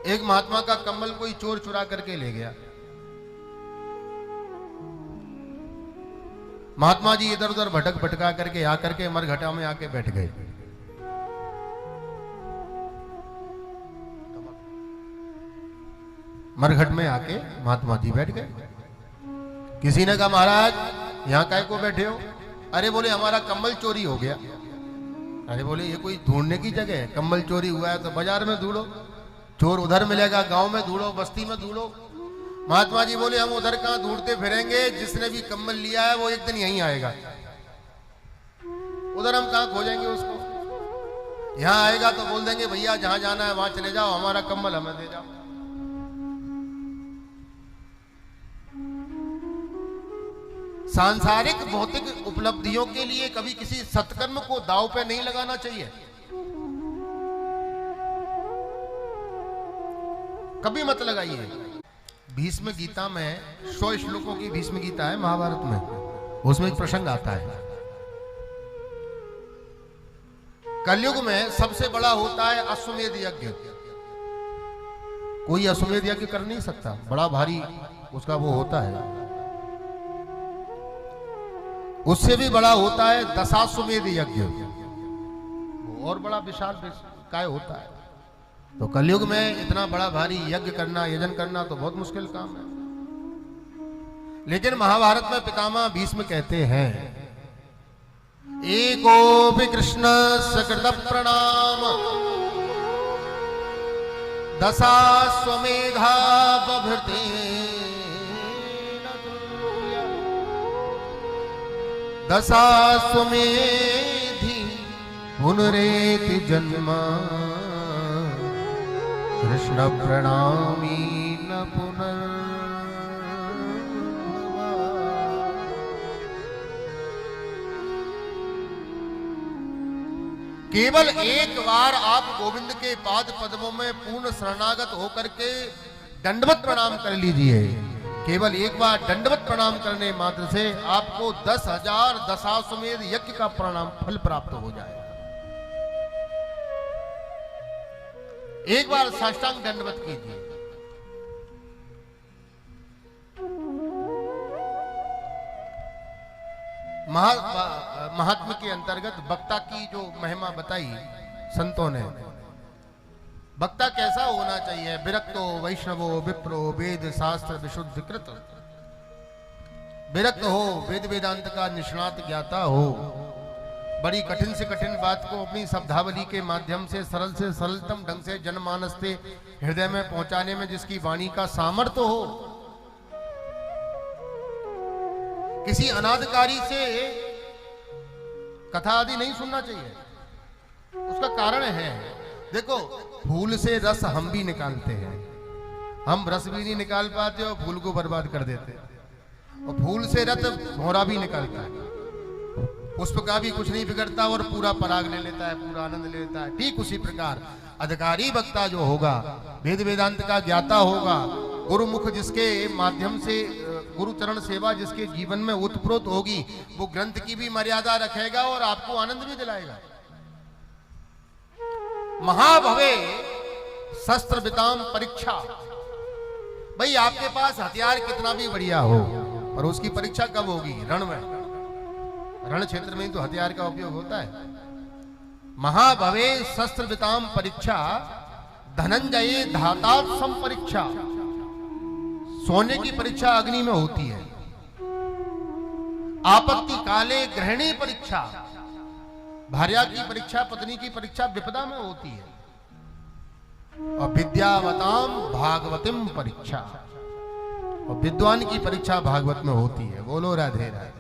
एक महात्मा का कम्बल कोई चोर चुरा करके ले गया। महात्मा जी इधर उधर भटका करके आकर के मरघटा में आके बैठ गए। मरघट में आके महात्मा जी बैठ गए। किसी ने कहा महाराज यहां काय को बैठे हो? अरे बोले हमारा कम्बल चोरी हो गया। अरे बोले ये कोई ढूंढने की जगह है? कम्बल चोरी हुआ है तो बाजार में ढूंढो, चोर उधर मिलेगा, गांव में ढूंढो, बस्ती में ढूंढो। महात्मा जी बोले हम उधर कहां ढूंढते फिरेंगे, जिसने भी कम्बल लिया है वो एक दिन यहीं आएगा, उधर हम कहां खोजेंगे उसको। यहां आएगा तो बोल देंगे भैया जहां जाना है वहां चले जाओ, हमारा कम्बल हमें दे जाओ। सांसारिक भौतिक उपलब्धियों के लिए कभी किसी सत्कर्म को दांव पे नहीं लगाना चाहिए, कभी मत लगाइए। भीष्म गीता में 100 श्लोकों की भीष्म गीता है महाभारत में, उसमें एक प्रसंग आता है। कलयुग में सबसे बड़ा होता है अश्वमेध यज्ञ। कोई अश्वमेध यज्ञ कर नहीं सकता, बड़ा भारी उसका वो होता है। उससे भी बड़ा होता है दशाश्वमेध यज्ञ, और बड़ा विशाल काय होता है। तो कलयुग में इतना बड़ा भारी यज्ञ करना, यजन करना तो बहुत मुश्किल काम है। लेकिन महाभारत में पितामह भीष्म कहते हैं एको भी कृष्ण सकृत प्रणाम दशाश्वमेधा बभृते दशाश्वमेधि पुनरेति जन्मा कृष्ण प्रणामी न पुनर्। केवल एक बार आप गोविंद के पाद पद्मों में पूर्ण शरणागत होकर के दंडवत प्रणाम कर लीजिए। केवल एक बार दंडवत प्रणाम करने मात्र से आपको 10,000 दशाश्वमेध यज्ञ का प्रणाम फल प्राप्त हो जाएगा। एक बार साष्टांग दंडवत कीजिए। महात्म के अंतर्गत वक्ता की जो महिमा बताई संतों ने, वक्ता कैसा होना चाहिए? विरक्तो वैष्णवो विप्रो वेद शास्त्र विशुद्ध कृत, विरक्त हो, वेद वेदांत का निष्णात ज्ञाता हो, बड़ी कठिन से कठिन बात को अपनी शब्दावली के माध्यम से सरलतम ढंग से जनमानस से हृदय में पहुंचाने में जिसकी वाणी का सामर्थ्य हो। किसी अनादकारी से कथा आदि नहीं सुनना चाहिए। उसका कारण है, देखो फूल से रस हम भी निकालते हैं, हम रस भी नहीं निकाल पाते और फूल को बर्बाद कर देते हैं। और फूल से रस भौरा भी निकालता है, पुष्प का भी कुछ नहीं बिगड़ता और पूरा पराग ले लेता है, पूरा आनंद ले लेता है। ठीक उसी प्रकार अधिकारी वक्ता जो होगा, वेद वेदांत का ज्ञाता होगा, गुरुमुख जिसके माध्यम से गुरु चरण सेवा जिसके जीवन में उत्प्रोत होगी, वो ग्रंथ की भी मर्यादा रखेगा और आपको आनंद भी दिलाएगा। महाभवे शस्त्र विताम परीक्षा। भाई आपके पास हथियार कितना भी बढ़िया हो, पर उसकी परीक्षा कब होगी? रण में, रण क्षेत्र में तो हथियार का उपयोग होता है। महाभवे शस्त्र विताम परीक्षा धनंजय धातात्सम परीक्षा। सोने की परीक्षा अग्नि में होती है। आपत्ति काले ग्रहणी परीक्षा, भार्या की परीक्षा, पत्नी की परीक्षा विपदा में होती है। और विद्यावताम भागवतिम परीक्षा, और विद्वान की परीक्षा भागवत में होती है। बोलो राधे राधे।